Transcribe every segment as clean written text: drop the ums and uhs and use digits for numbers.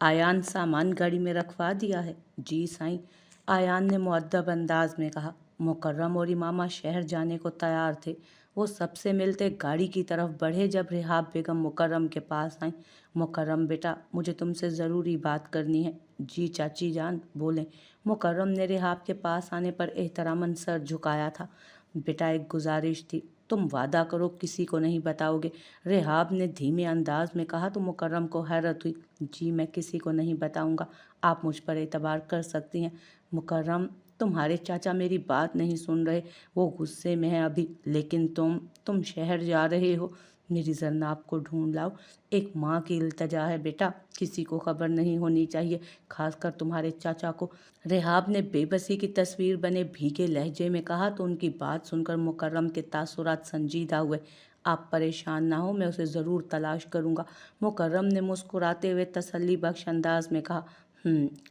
आयान सामान गाड़ी में रखवा दिया है? जी साईं, आयान ने मुअद्दब अंदाज में कहा। मुकर्रम और इमामा शहर जाने को तैयार थे। वो सबसे मिलते गाड़ी की तरफ बढ़े जब रिहाब बेगम मुकर्रम के पास आई। मुकर्रम बेटा, मुझे तुमसे ज़रूरी बात करनी है। जी चाची जान, बोलें। मुकर्रम ने रिहाब के पास आने पर एहतरामन सर झुकाया था। बेटा, एक गुजारिश थी, तुम वादा करो किसी को नहीं बताओगे। रेहाब ने धीमे अंदाज में कहा तो मुकर्रम को हैरत हुई। जी मैं किसी को नहीं बताऊंगा, आप मुझ पर एतबार कर सकती हैं। मुकर्रम, तुम्हारे चाचा मेरी बात नहीं सुन रहे, वो गुस्से में है अभी। लेकिन तुम शहर जा रहे हो, मेरी जरनाब को ढूंढ लाओ। एक माँ की इल्तजा है बेटा, किसी को खबर नहीं होनी चाहिए, खासकर तुम्हारे चाचा को। रेहाब ने बेबसी की तस्वीर बने भीगे लहजे में कहा तो उनकी बात सुनकर मुकर्रम के तासुरात संजीदा हुए। आप परेशान ना हो, मैं उसे ज़रूर तलाश करूंगा। मुकर्रम ने मुस्कुराते हुए तसल्ली बख्श अंदाज में कहा।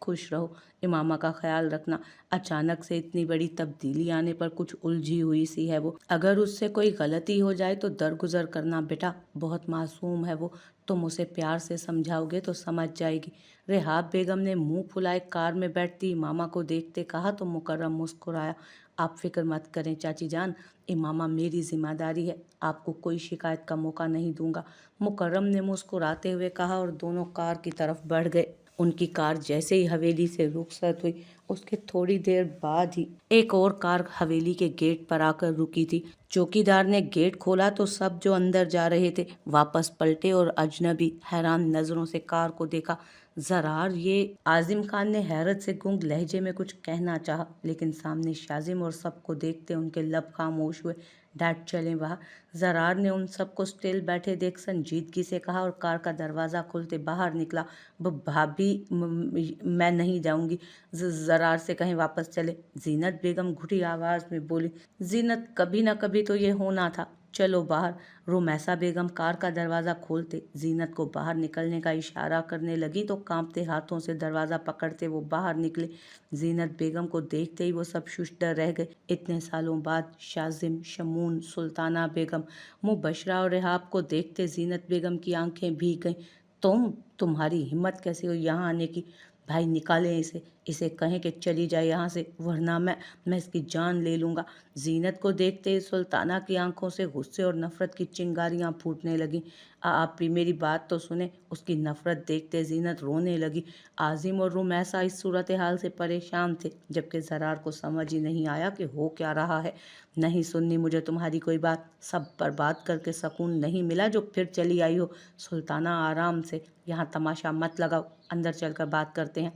खुश रहो, इमामा का ख्याल रखना। अचानक से इतनी बड़ी तब्दीली आने पर कुछ उलझी हुई सी है वो। अगर उससे कोई गलती हो जाए तो दरगुजर करना बेटा, बहुत मासूम है वो। तुम उसे प्यार से समझाओगे तो समझ जाएगी। रेहाब बेगम ने मुंह फुलाए कार में बैठती इमामा को देखते कहा तो मुकर्रम मुस्कुराया। आप फिक्र मत करें चाची जान, इमामा मेरी जिम्मेदारी है, आपको कोई शिकायत का मौका नहीं दूंगा। मुकर्रम ने मुस्कुराते हुए कहा और दोनों कार की तरफ बढ़ गए। उनकी कार जैसे ही हवेली से रुखसत हुई, उसके थोड़ी देर बाद ही एक और कार हवेली के गेट पर आकर रुकी थी। चौकीदार ने गेट खोला तो सब जो अंदर जा रहे थे वापस पलटे और अजनबी हैरान नजरों से कार को देखा। जरार, ये आजिम खान ने हैरत से गूंग लहजे में कुछ कहना चाहा, लेकिन सामने शाजिम और सबको देखते उनके लब खामोश हुए। डैड चलें बाहर। जरार ने उन सबको स्टिल बैठे देख संजीदगी से कहा और कार का दरवाज़ा खुलते बाहर निकला। भाभी, मैं नहीं जाऊंगी, जरार से कहीं वापस चले। जीनत बेगम घुटी आवाज़ में बोली। जीनत, कभी ना कभी तो ये होना था, चलो बाहर। रुमैसा बेगम कार का दरवाज़ा खोलते जीनत को बाहर निकलने का इशारा करने लगी तो कांपते हाथों से दरवाज़ा पकड़ते वो बाहर निकले। जीनत बेगम को देखते ही वो सब शुष्टर रह गए। इतने सालों बाद शाजिम, शमून, सुल्ताना बेगम, मुबशरा और रेहाब को देखते जीनत बेगम की आंखें भीग गईं। तुम्हारी हिम्मत कैसे हुई यहाँ आने की? भाई निकालें इसे कहें कि चली जाए यहाँ से, वरना मैं इसकी जान ले लूँगा। जीनत को देखते ही सुल्ताना की आंखों से गुस्से और नफरत की चिंगारियां फूटने लगीं। आप भी मेरी बात तो सुने। उसकी नफरत देखते जीनत रोने लगी। आजिम और रुमैसा इस सूरत हाल से परेशान थे, जबकि जरार को समझ ही नहीं आया कि हो क्या रहा है। नहीं सुननी मुझे तुम्हारी कोई बात, सब बर्बाद करके सुकून नहीं मिला जो फिर चली आई हो। सुल्ताना, आराम से, यहाँ तमाशा मत लगाओ, अंदर चलकर बात करते हैं।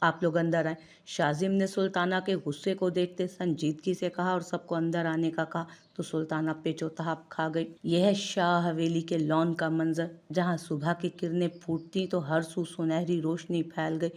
आप लोग अंदर आए। शाजिम ने सुल्ताना के गुस्से को देखते संजीदगी से कहा और सबको अंदर आने का कहा तो सुल्ताना पेचोताप खा गई। यह शाह हवेली के लॉन का मंजर, जहां सुबह की किरणें फूटती तो हर सू सुनहरी रोशनी फैल गई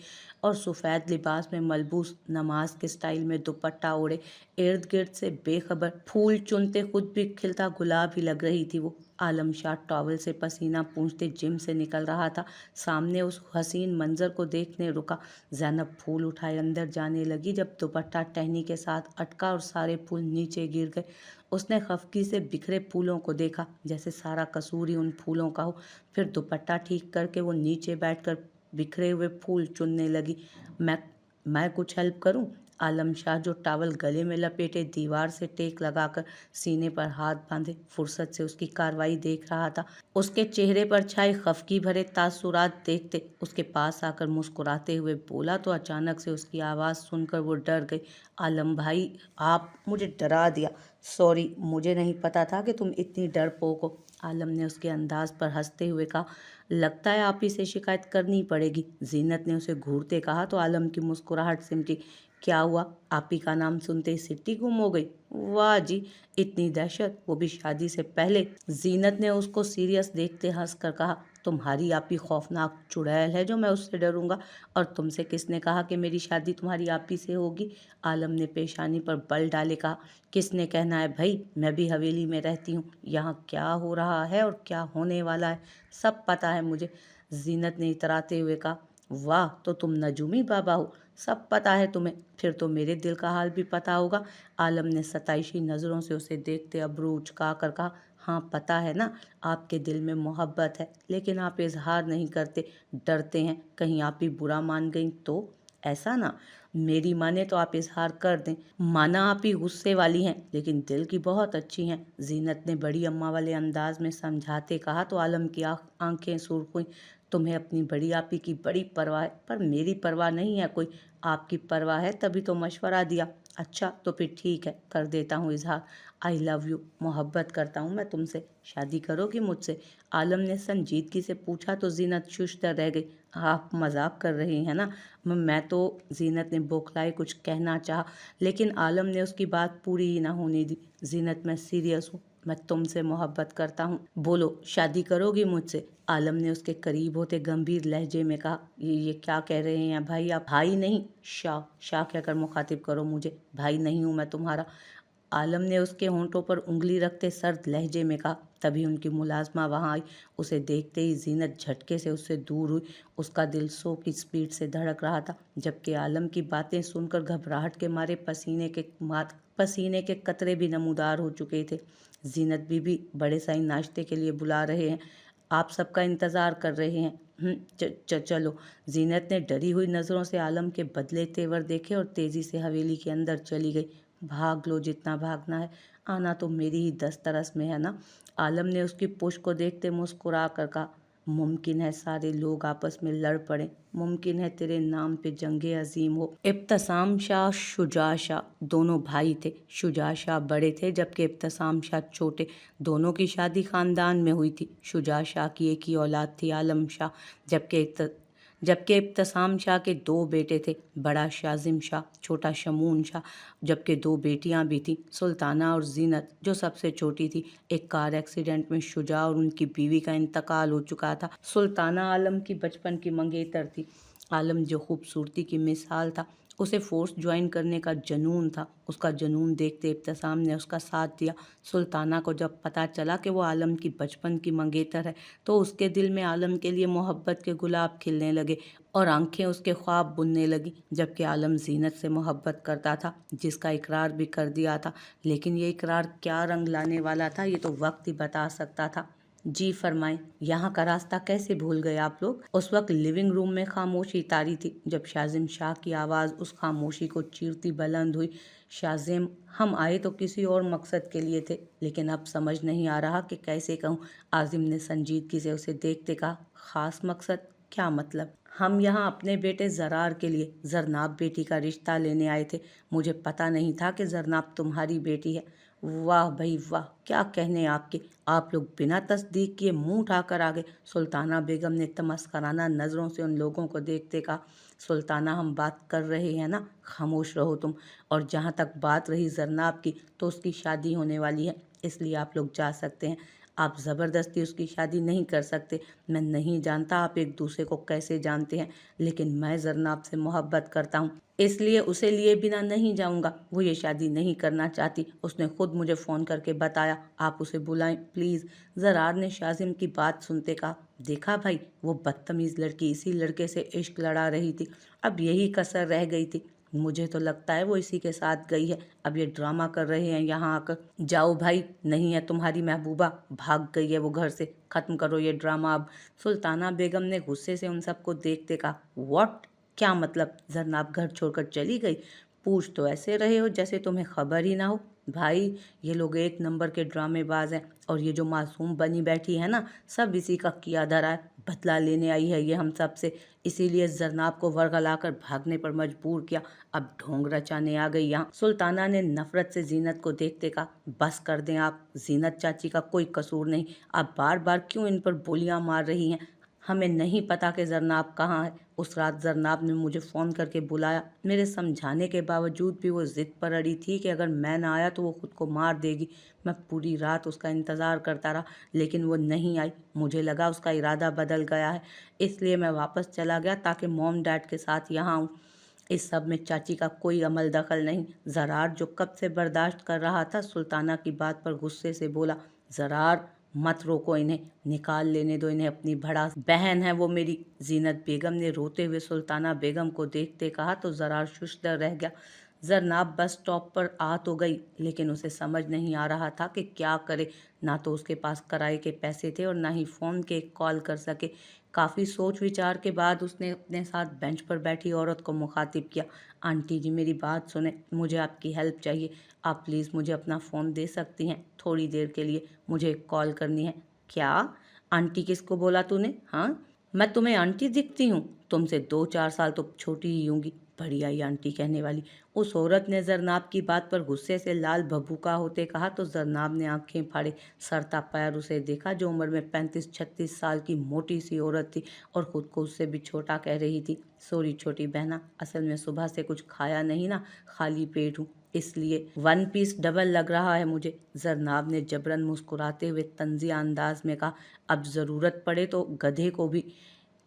और सफ़ेद लिबास में मलबूस, नमाज के स्टाइल में दुपट्टा ओढ़े, इर्द गिर्द से बेखबर फूल चुनते खुद भी खिलता गुलाब ही लग रही थी वो। आलम शाह टॉवल से पसीना पूंछते जिम से निकल रहा था। सामने उस हसीन मंजर को देखने रुका। ज़ैनब फूल उठाए अंदर जाने लगी जब दुपट्टा टहनी के साथ अटका और सारे फूल नीचे गिर गए। उसने खफकी से बिखरे फूलों को देखा, जैसे सारा कसूर ही उन फूलों का हो। फिर दुपट्टा ठीक करके वो नीचे बैठकर बिखरे हुए फूल चुनने लगी। मैं कुछ हेल्प करूं? आलम शाह, जो टावल गले में लपेटे दीवार से टेक लगाकर सीने पर हाथ बांधे फुर्सत से उसकी कार्रवाई देख रहा था, उसके चेहरे पर छाए खफकी भरे तासुरात देखते उसके पास आकर मुस्कुराते हुए बोला तो अचानक से उसकी आवाज़ सुनकर वो डर गई। आलम भाई, आप मुझे डरा दिया। सॉरी, मुझे नहीं पता था कि तुम इतनी डरपोक हो। आलम ने उसके अंदाज पर हंसते हुए कहा। लगता है आप ही से शिकायत करनी पड़ेगी। जीनत ने उसे घूरते कहा तो आलम की मुस्कुराहट सिमटी। क्या हुआ? आप ही का नाम सुनते ही सिट्टी गुम हो गई? वाह जी, इतनी दहशत, वो भी शादी से पहले। जीनत ने उसको सीरियस देखते हंस कर कहा। तुम्हारी आप ही खौफनाक चुड़ैल है जो मैं उससे डरूंगा। और तुमसे किसने कहा कि मेरी शादी तुम्हारी आप ही से होगी? आलम ने पेशानी पर बल डाले कहा। किसने कहना है भाई, मैं भी हवेली में रहती हूँ, यहाँ क्या हो रहा है और क्या होने वाला है सब पता है मुझे। जीनत ने इतराते हुए कहा। वाह, तो तुम नजूमी बाबा हो, सब पता है तुम्हें, फिर तो मेरे दिल का हाल भी पता होगा। आलम ने सताइशी नज़रों से उसे देखते अब्रू उचका कर कहा। हाँ पता है ना, आपके दिल में मोहब्बत है लेकिन आप इजहार नहीं करते, डरते हैं कहीं आप ही बुरा मान गई तो। ऐसा ना, मेरी माने तो आप इजहार कर दें। माना आप ही गुस्से वाली हैं लेकिन दिल की बहुत अच्छी हैं, जीनत ने बड़ी अम्मा वाले अंदाज में समझाते कहा तो आलम की आंखें सुर्ख हुई। तुम्हें अपनी बड़ी आपी की बड़ी परवाह है, पर मेरी परवाह नहीं है कोई। आपकी परवाह है तभी तो मशवरा दिया। अच्छा तो फिर ठीक है, कर देता हूँ इजहार। आई लव यू, मोहब्बत करता हूँ मैं तुमसे, शादी करोगी मुझसे? आलम ने संजीदगी से पूछा तो जीनत शुष्ट रह गई। आप मजाक कर रही हैं ना? मैं तो, जीनत ने बौखलाए कुछ कहना चाहा लेकिन आलम ने उसकी बात पूरी ही ना होने दी। जीनत मैं सीरियस हूँ, मैं तुमसे मोहब्बत करता हूँ, बोलो शादी करोगी मुझसे? आलम ने उसके करीब होते गंभीर लहजे में कहा। ये क्या कह रहे हैं भाई आप? भाई नहीं, शाह, शाह कहकर मुखातिब करो मुझे, भाई नहीं हूँ मैं तुम्हारा। आलम ने उसके होंठों पर उंगली रखते सर्द लहजे में कहा। तभी उनकी मुलाजमा वहां आई। उसे देखते ही जीनत झटके से उससे दूर हुई। उसका दिल 100 की स्पीड से धड़क रहा था, जबकि आलम की बातें सुनकर घबराहट के मारे पसीने के कतरे भी नमूदार हो चुके थे। जीनत बीबी बड़े साईं नाश्ते के लिए बुला रहे हैं, आप सबका इंतजार कर रहे हैं। चलो। जीनत ने डरी हुई नजरों से आलम के बदले तेवर देखे और तेजी से हवेली के अंदर चली गई। भाग लो जितना भागना है, आना तो मेरी ही दस्तरस में है ना। आलम ने उसकी पुश्त को देखते मुस्कुरा कर कहा। मुमकिन है सारे लोग आपस में लड़ पड़े, मुमकिन है तेरे नाम पे जंगे अजीम हो। इब्तसाम शाह, शुजा शाह दोनों भाई थे। शुजा शाह बड़े थे जबकि इब्तसाम शाह छोटे। दोनों की शादी खानदान में हुई थी। शुजा शाह की एक ही औलाद थी, आलम शाह, जबकि इब्तसाम शाह के 2 बेटे थे, बड़ा शाजिम शाह, छोटा शमून शाह, जबकि 2 बेटियां भी थीं, सुल्ताना और जीनत, जो सबसे छोटी थी। एक कार एक्सीडेंट में शुजा और उनकी बीवी का इंतकाल हो चुका था। सुल्ताना आलम की बचपन की मंगेतर थी। आलम जो खूबसूरती की मिसाल था, उसे फोर्स ज्वाइन करने का जनून था। उसका जनून देखते इब्तसाम ने उसका साथ दिया। सुल्ताना को जब पता चला कि वो आलम की बचपन की मंगेतर है तो उसके दिल में आलम के लिए मोहब्बत के गुलाब खिलने लगे और आंखें उसके ख्वाब बुनने लगी। जबकि आलम जीनत से मोहब्बत करता था, जिसका इकरार भी कर दिया था, लेकिन ये इकरार क्या रंग लाने वाला था ये तो वक्त ही बता सकता था। जी फरमाएं, यहाँ का रास्ता कैसे भूल गए आप लोग? उस वक्त लिविंग रूम में खामोशी तारी थी जब शाजिम शाह की आवाज़ उस खामोशी को चीरती बुलंद हुई। शाजिम, हम आए तो किसी और मकसद के लिए थे, लेकिन अब समझ नहीं आ रहा कि कैसे कहूँ। आजिम ने संजीदगी से उसे देखते कहा। खास मकसद? क्या मतलब? हम यहाँ अपने बेटे जरार के लिए जरनाब बेटी का रिश्ता लेने आए थे। मुझे पता नहीं था कि जरनाब तुम्हारी बेटी है। वाह भाई वाह, क्या कहने आपके, आप लोग बिना तस्दीक किए मुंह उठाकर आ गए। सुल्ताना बेगम ने तमस्कराना नज़रों से उन लोगों को देखते कहा। सुल्ताना, हम बात कर रहे हैं ना, खामोश रहो तुम। और जहाँ तक बात रही जरनाब की, तो उसकी शादी होने वाली है, इसलिए आप लोग जा सकते हैं। आप ज़बरदस्ती उसकी शादी नहीं कर सकते। मैं नहीं जानता आप एक दूसरे को कैसे जानते हैं, लेकिन मैं जरनाब से मोहब्बत करता हूँ, इसलिए उसे लिए बिना नहीं जाऊंगा। वो ये शादी नहीं करना चाहती, उसने खुद मुझे फ़ोन करके बताया। आप उसे बुलाएं प्लीज़। जरार ने शाजिम की बात सुनते कहा। देखा भाई, वो बदतमीज़ लड़की इसी लड़के से इश्क लड़ा रही थी, अब यही कसर रह गई थी। मुझे तो लगता है वो इसी के साथ गई है, अब ये ड्रामा कर रहे हैं यहाँ आकर। जाओ भाई, नहीं है तुम्हारी महबूबा, भाग गई है वो घर से, ख़त्म करो ये ड्रामा अब। सुल्ताना बेगम ने गुस्से से उन सबको देखते कहा। व्हाट? क्या मतलब? जरनाब घर छोड़कर चली गई? पूछ तो ऐसे रहे हो जैसे तुम्हें खबर ही ना हो। भाई, ये लोग 1 नंबर के ड्रामेबाज हैं, और ये जो मासूम बनी बैठी है ना, सब इसी का किया धरा है। बदला लेने आई है ये हम सब से, इसीलिए जरनाब को वर्गलाकर भागने पर मजबूर किया। अब ढोंग रचाने आ गई यहाँ। सुल्ताना ने नफरत से जीनत को देखते कहा। बस कर दें आप, जीनत चाची का कोई कसूर नहीं, आप बार बार क्यों इन पर बोलियां मार रही हैं? हमें नहीं पता कि जरनाब कहाँ है। उस रात जरनाब ने मुझे फ़ोन करके बुलाया, मेरे समझाने के बावजूद भी वो ज़िद पर अड़ी थी कि अगर मैं ना आया तो वो खुद को मार देगी। मैं पूरी रात उसका इंतज़ार करता रहा, लेकिन वो नहीं आई। मुझे लगा उसका इरादा बदल गया है, इसलिए मैं वापस चला गया ताकि मॉम डैड के साथ यहाँ आऊँ। इस सब में चाची का कोई अमल दखल नहीं। जरार, जो कब से बर्दाश्त कर रहा था, सुल्ताना की बात पर गुस्से से बोला। जरार, मत रोको इन्हें, निकाल लेने दो इन्हें, अपनी भड़ास बहन है वो मेरी। जीनत बेगम ने रोते हुए सुल्ताना बेगम को देखते कहा तो जरार शुष्तर रह गया। जरनाब बस स्टॉप पर आ तो गई, लेकिन उसे समझ नहीं आ रहा था कि क्या करे। ना तो उसके पास किराए के पैसे थे और ना ही फ़ोन के कॉल कर सके। काफ़ी सोच विचार के बाद उसने अपने साथ बेंच पर बैठी औरत को मुखातिब किया। आंटी जी, मेरी बात सुने, मुझे आपकी हेल्प चाहिए। आप प्लीज़ मुझे अपना फ़ोन दे सकती हैं थोड़ी देर के लिए, मुझे एक कॉल करनी है। क्या? आंटी किसको बोला तूने? हाँ, मैं तुम्हें आंटी दिखती हूँ? तुमसे 2-4 साल तो छोटी ही होंगी। बड़ी आई आंटी कहने वाली। उस औरत ने जरनाब की बात पर गुस्से से लाल भभूका होते कहा तो जरनाब ने आंखें फाड़े सरता पैर उसे देखा, जो उम्र में 35-36 साल की मोटी सी औरत थी और खुद को उससे भी छोटा कह रही थी। सॉरी छोटी बहना, असल में सुबह से कुछ खाया नहीं ना, खाली पेट हूँ, इसलिए 1 पीस डबल लग रहा है मुझे। जरनाब ने जबरन मुस्कुराते हुए तंजिया अंदाज में कहा, अब ज़रूरत पड़े तो गधे को भी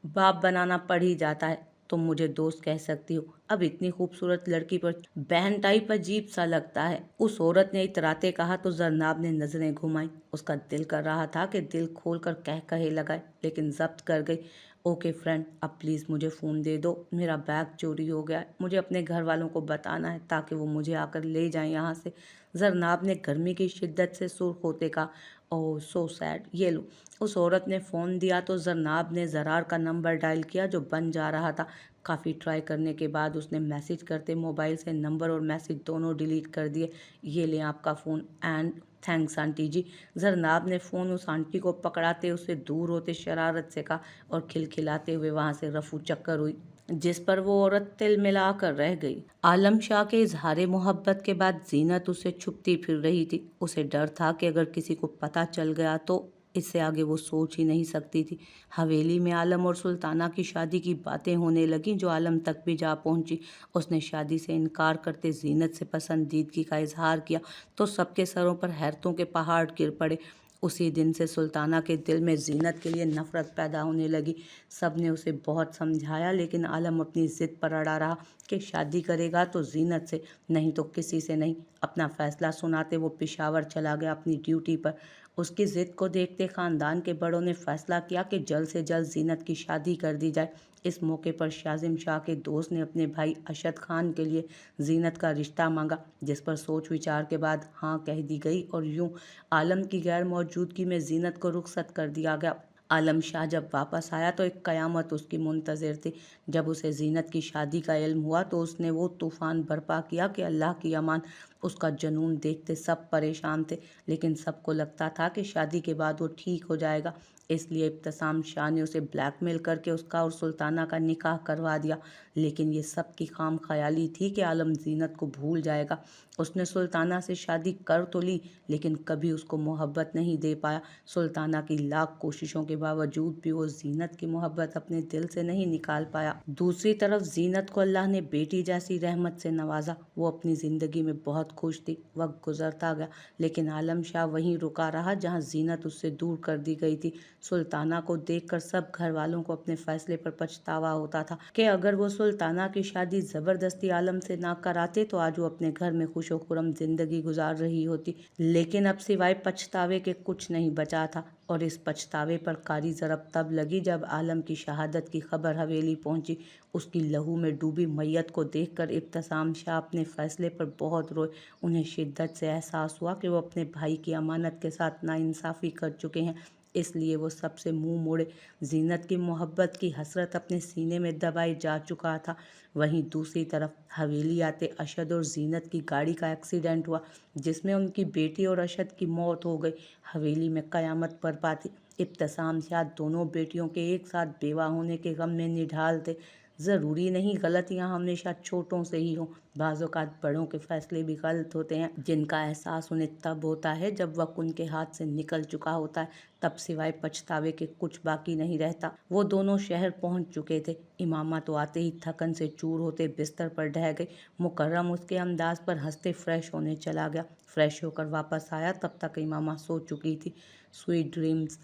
बाप बनाना पड़ ही जाता है। तुम मुझे दोस्त कह सकती हो, अब इतनी खूबसूरत लड़की पर बहन टाइप अजीब सा लगता है। उस औरत ने इतराते कहा तो जरनाब ने नजरें घुमाई। उसका दिल कर रहा था कि दिल खोल कर कह कहे लगाए, लेकिन जब्त कर गई। ओके फ्रेंड, अब प्लीज़ मुझे फ़ोन दे दो, मेरा बैग चोरी हो गया है, मुझे अपने घर वालों को बताना है ताकि वो मुझे आकर ले जाएं यहाँ से। जरनाब ने गर्मी की शिद्दत से सुर्ख होते कहा, ओह सो सैड, ये लो। उस औरत ने फ़ोन दिया तो जरनाब ने ज़रार का नंबर डायल किया जो बन जा रहा था। काफ़ी ट्राई करने के बाद उसने मैसेज करते मोबाइल से नंबर और मैसेज दोनों डिलीट कर दिए। ये लें आपका फ़ोन एंड थैंक्स आंटी जी। जरनाब ने फ़ोन उस आंटी को पकड़ाते उससे दूर होते शरारत से कहा और खिलखिलाते हुए वहाँ से रफू चक्कर हुई, जिस पर वो औरत तिल मिला कर रह गई। आलम शाह के इजहार मोहब्बत के बाद जीनत उसे छुपती फिर रही थी। उसे डर था कि अगर किसी को पता चल गया तो इससे आगे वो सोच ही नहीं सकती थी। हवेली में आलम और सुल्ताना की शादी की बातें होने लगीं जो आलम तक भी जा पहुंची। उसने शादी से इनकार करते जीनत से पसंदीदगी का इजहार किया तो सबके सरों पर हैरतों के पहाड़ गिर पड़े। उसी दिन से सुल्ताना के दिल में जीनत के लिए नफरत पैदा होने लगी। सब ने उसे बहुत समझाया, लेकिन आलम अपनी जिद पर अड़ा रहा कि शादी करेगा तो जीनत से, नहीं तो किसी से नहीं। अपना फैसला सुनाते वो पिशावर चला गया अपनी ड्यूटी पर। उसकी जिद को देखते खानदान के बड़ों ने फैसला किया कि जल्द से जल्द जीनत की शादी कर दी जाए। इस मौके पर शाजिम शाह के दोस्त ने अपने भाई अशद खान के लिए जीनत का रिश्ता मांगा, जिस पर सोच विचार के बाद हाँ कह दी गई और यूं आलम की गैर मौजूदगी में जीनत को रुखसत कर दिया गया। आलम शाह जब वापस आया तो एक कयामत उसकी मुंतज़िर थी। जब उसे जीनत की शादी का इल्म हुआ तो उसने वो तूफ़ान बर्पा किया कि अल्लाह की अमान। उसका जुनून देखते सब परेशान थे, लेकिन सबको लगता था कि शादी के बाद वो ठीक हो जाएगा। इसलिए इब्तिसाम शाह ने उसे ब्लैकमेल करके उसका और सुल्ताना का निकाह करवा दिया। लेकिन ये सब की खाम ख्याली थी कि आलम जीनत को भूल जाएगा। उसने सुल्ताना से शादी कर तो ली, लेकिन कभी उसको मोहब्बत नहीं दे पाया। सुल्ताना की लाख कोशिशों के बावजूद भी वो जीनत की मोहब्बत अपने दिल से नहीं निकाल पाया। दूसरी तरफ जीनत को अल्लाह ने बेटी जैसी रहमत से नवाजा। वो अपनी ज़िंदगी में बहुत खुश थी। वक्त गुजरता गया, लेकिन आलम शाह वहीं रुका रहा जहाँ जीनत उससे दूर कर दी गई थी। सुल्ताना को देखकर सब घर वालों को अपने फैसले पर पछतावा होता था कि अगर वो सुल्ताना की शादी ज़बरदस्ती आलम से ना कराते तो आज वो अपने घर में खुशो खुरम जिंदगी गुजार रही होती। लेकिन अब सिवाय पछतावे के कुछ नहीं बचा था, और इस पछतावे पर कारी ज़रब तब लगी जब आलम की शहादत की खबर हवेली पहुंची। उसकी लहू में डूबी मैयत को देखकर इब्तिसाम शाह अपने फैसले पर बहुत रोए। उन्हें शिद्दत से एहसास हुआ कि वो अपने भाई की अमानत के साथ नाइंसाफ़ी कर चुके हैं, इसलिए वो सबसे मुंह मोड़े। जीनत की मोहब्बत की हसरत अपने सीने में दबाई जा चुका था। वहीं दूसरी तरफ हवेली आते अशद और जीनत की गाड़ी का एक्सीडेंट हुआ, जिसमें उनकी बेटी और अशद की मौत हो गई। हवेली में क़यामत बरपा थी। इब्तिसाम शाह दोनों बेटियों के एक साथ बेवा होने के गम में निढाल थे। ज़रूरी नहीं गलतियाँ हमेशा छोटों से ही हों, बाज़ औक़ात बड़ों के फैसले भी गलत होते हैं, जिनका एहसास उन्हें तब होता है जब वक्त उनके हाथ से निकल चुका होता है। तब सिवाय पछतावे के कुछ बाकी नहीं रहता। वो दोनों शहर पहुंच चुके थे। इमामा तो आते ही थकन से चूर होते बिस्तर पर ढह गई। मुकर्रम उसके अंदाज पर हंसते फ्रेश होने चला गया। फ्रेश होकर वापस आया तब तक इमामा सो चुकी थी। Sweet dreams.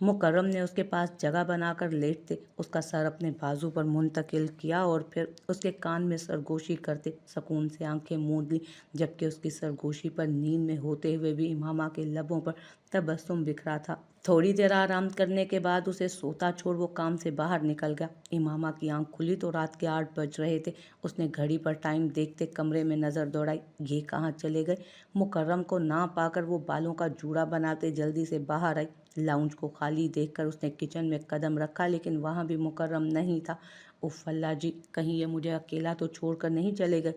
मुकर्रम ने उसके पास जगह बनाकर लेटते उसका सर अपने बाजू पर मुंतकिल किया और फिर उसके कान में सरगोशी करते सुकून से आंखें मूंद ली, जबकि उसकी सरगोशी पर नींद में होते हुए भी इमामा के लबों पर तबस्सुम बिखरा था। थोड़ी देर आराम करने के बाद उसे सोता छोड़ वो काम से बाहर निकल गया। इमामा की आंख खुली तो रात के 8 बज रहे थे। उसने घड़ी पर टाइम देखते कमरे में नज़र दौड़ाई। ये कहाँ चले गए? मुकर्रम को ना पाकर वो बालों का जूड़ा बनाते जल्दी से बाहर आई। लाउंज को खाली देखकर उसने किचन में कदम रखा, लेकिन वहाँ भी मुकर्रम नहीं था। उफ़ अल्लाह जी, कहीं ये मुझे अकेला तो छोड़कर नहीं चले गए।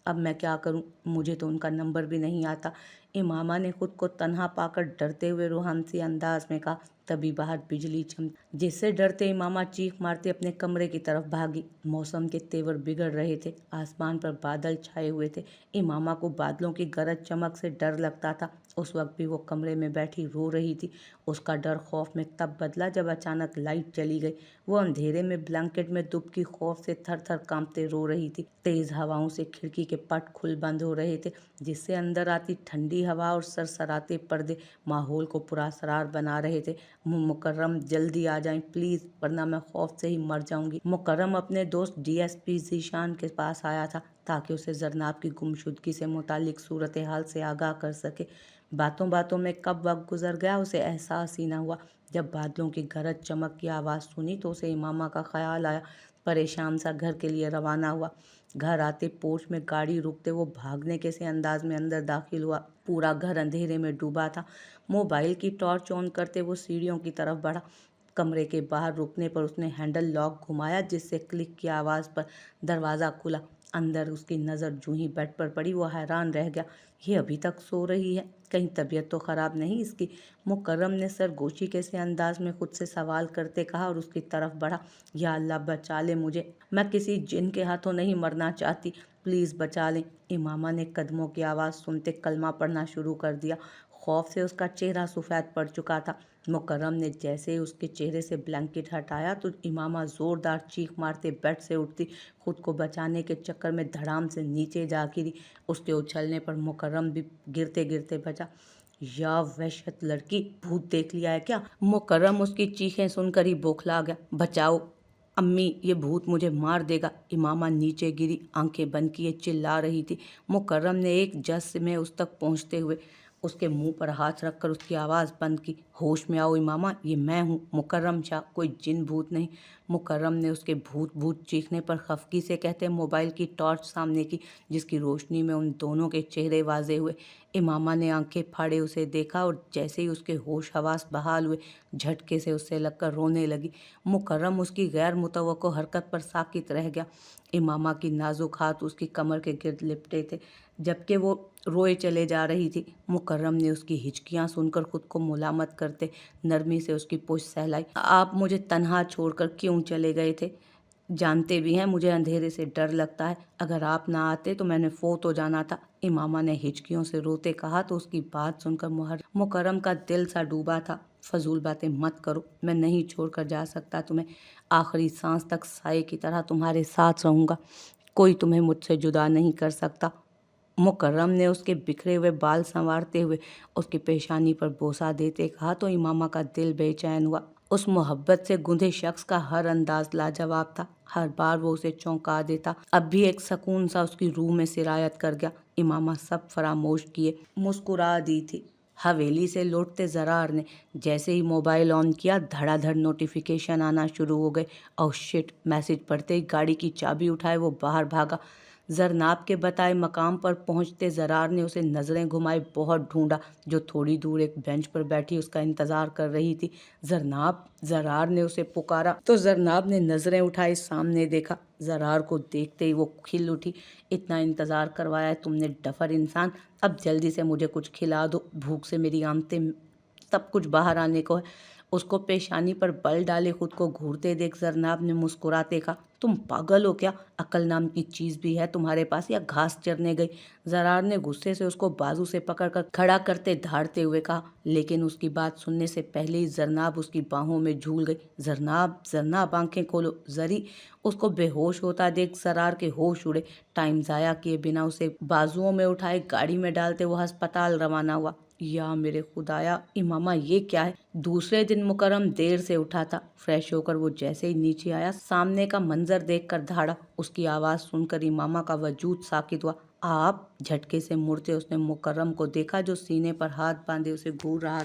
अब मैं क्या करूं? मुझे तो उनका नंबर भी नहीं आता। इमामा ने खुद को तन्हा पाकर डरते हुए रूहानी अंदाज में कहा। तभी बाहर बिजली चमकी, जिससे डरते इमामा चीख मारते अपने कमरे की तरफ भागी। मौसम के तेवर बिगड़ रहे थे। आसमान पर बादल छाए हुए थे। इमामा को बादलों की गरज चमक से डर लगता था। उस वक्त भी वो कमरे में बैठी रो रही थी। उसका डर खौफ में तब बदला जब अचानक लाइट चली गई। वो अंधेरे में ब्लैंकेट में दुबकी खौफ से थर थर कांपते रो रही थी। तेज हवाओं से खिड़की के पट खुल बंद हो रहे थे, जिससे अंदर आती ठंडी हवा और सरसराते पर्दे माहौल को पुरअसरार बना रहे थे। मुकर्रम जल्दी आ जाएं प्लीज़, वरना मैं खौफ से ही मर जाऊंगी। मुकर्रम अपने दोस्त डीएसपी जीशान के पास आया था ताकि उसे जरनाब की गुमशुदगी से मुतालिक सूरत हाल से आगाह कर सके। बातों बातों में कब वक्त गुजर गया उसे एहसास ही न हुआ। जब बादलों की गरज चमक की आवाज़ सुनी तो उसे इमामा का ख्याल आया। परेशान सा घर के लिए रवाना हुआ। घर आते पोर्च में गाड़ी रुकते वो भागने के से अंदाज में अंदर दाखिल हुआ। पूरा घर अंधेरे में डूबा था। मोबाइल की टॉर्च ऑन करते वो सीढ़ियों की तरफ बढ़ा। कमरे के बाहर रुकने पर उसने हैंडल लॉक घुमाया, जिससे क्लिक की आवाज़ पर दरवाज़ा खुला। अंदर उसकी नज़र जूं ही बेड पर पड़ी वो हैरान रह गया। ये अभी तक सो रही है, कहीं तबीयत तो ख़राब नहीं इसकी? मुकर्रम ने सरगोशी के से अंदाज में खुद से सवाल करते कहा और उसकी तरफ बढ़ा। या अल्लाह बचा ले मुझे, मैं किसी जिन के हाथों नहीं मरना चाहती, प्लीज़ बचा लें। इमामा ने कदमों की आवाज़ सुनते कलमा पढ़ना शुरू कर दिया। खौफ से उसका चेहरा सफ़ेद पड़ चुका था। मुकर्रम ने जैसे ही उसके चेहरे से ब्लैंकेट हटाया तो इमामा ज़ोरदार चीख मारते बेड से उठती, खुद को बचाने के चक्कर में धड़ाम से नीचे जा गिरी। उसके उछलने पर मुकर्रम भी गिरते गिरते बचा। या वहशत लड़की, भूत देख लिया है क्या? मुकर्रम उसकी चीखें सुनकर ही बौखला गया। बचाओ अम्मी, ये भूत मुझे मार देगा। इमामा नीचे गिरी, आंखें बंद किए चिल्ला रही थी। मुकर्रम ने एक जस में उस तक पहुंचते हुए उसके मुंह पर हाथ रखकर उसकी आवाज़ बंद की। होश में आओ इमामा, ये मैं हूँ मुकर्रम शाह, कोई जिन भूत नहीं। मुकर्रम ने उसके भूत भूत चीखने पर खफकी से कहते मोबाइल की टॉर्च सामने की, जिसकी रोशनी में उन दोनों के चेहरे वाजे हुए। इमामा ने आंखें फाड़े उसे देखा और जैसे ही उसके होश हवास बहाल हुए, झटके से उससे लगकर रोने लगी। मुकर्रम उसकी गैर मुतवक्को हरकत पर साकित रह गया। इमामा की नाजुक हाथ उसकी कमर के गिर्द लिपटे थे, जबकि वो रोए चले जा रही थी। मुकर्रम ने उसकी हिचकियां सुनकर खुद को मुलामत करते नरमी से उसकी पूछ सहलाई। आप मुझे तन्हा छोड़कर क्यों चले गए थे? जानते भी हैं मुझे अंधेरे से डर लगता है। अगर आप ना आते तो मैंने फोत हो जाना था। इमामा ने हिचकियों से रोते कहा तो उसकी बात सुनकर मुकर्रम का दिल सा डूबा था। फजूल बातें मत करो, मैं नहीं छोड़कर जा सकता तुम्हें। आखिरी सांस तक साए की तरह तुम्हारे साथ रहूँगा। कोई तुम्हें मुझसे जुदा नहीं कर सकता। मुकर्रम ने उसके बिखरे हुए बाल संवारते हुए उसकी पेशानी पर बोसा देते कहा तो इमामा का दिल बेचैन हुआ। उस मोहब्बत से गुंधे शख्स का हर अंदाज लाजवाब था। हर बार वो उसे चौंका देता। अब भी एक सुकून सा उसकी रूह में सिरायत कर गया। इमामा सब फरामोश किए मुस्कुरा दी थी। हवेली से लौटते जरार ने जैसे ही मोबाइल ऑन किया, धड़ाधड़ नोटिफिकेशन आना शुरू हो गए। ओह शिट, मैसेज पढ़ते ही गाड़ी की चाबी उठाए वो बाहर भागा। जरनाब के बताए मकाम पर पहुंचते जरार ने उसे नज़रें घुमाई बहुत ढूंढा, जो थोड़ी दूर एक बेंच पर बैठी उसका इंतज़ार कर रही थी। जरनाब, जरार ने उसे पुकारा तो जरनाब ने नज़रें उठाई, सामने देखा। जरार को देखते ही वो खिल उठी। इतना इंतज़ार करवाया है तुमने डफर इंसान, अब जल्दी से मुझे कुछ खिला दो, भूख से मेरी आंतें सब कुछ बाहर आने को है। उसको पेशानी पर बल डाले खुद को घूरते देख जरनाब ने मुस्कुराते कहा, तुम पागल हो क्या? अकल नाम की चीज़ भी है तुम्हारे पास या घास चरने गई? जरार ने गुस्से से उसको बाजू से पकड़कर खड़ा करते धारते हुए कहा, लेकिन उसकी बात सुनने से पहले ही जरनाब उसकी बाहों में झूल गई। जरनाब, जरनाब आंखें खोलो। जरी उसको बेहोश होता देख जरार के होश उड़े। टाइम ज़ाया किए बिना उसे बाजुओं में उठाए गाड़ी में डालते वो अस्पताल रवाना हुआ। یا میرے خدایا امامہ یہ کیا ہے؟ دوسرے دن مکرم دیر سے اٹھا تھا۔ فریش ہو کر وہ جیسے ہی نیچے آیا سامنے کا منظر دیکھ کر دھاڑا۔ اس کی آواز سن کر امامہ کا وجود ساکت ہوا۔ آپ؟ جھٹکے سے مڑتے اس نے مکرم کو دیکھا جو سینے پر ہاتھ باندھے اسے گھور رہا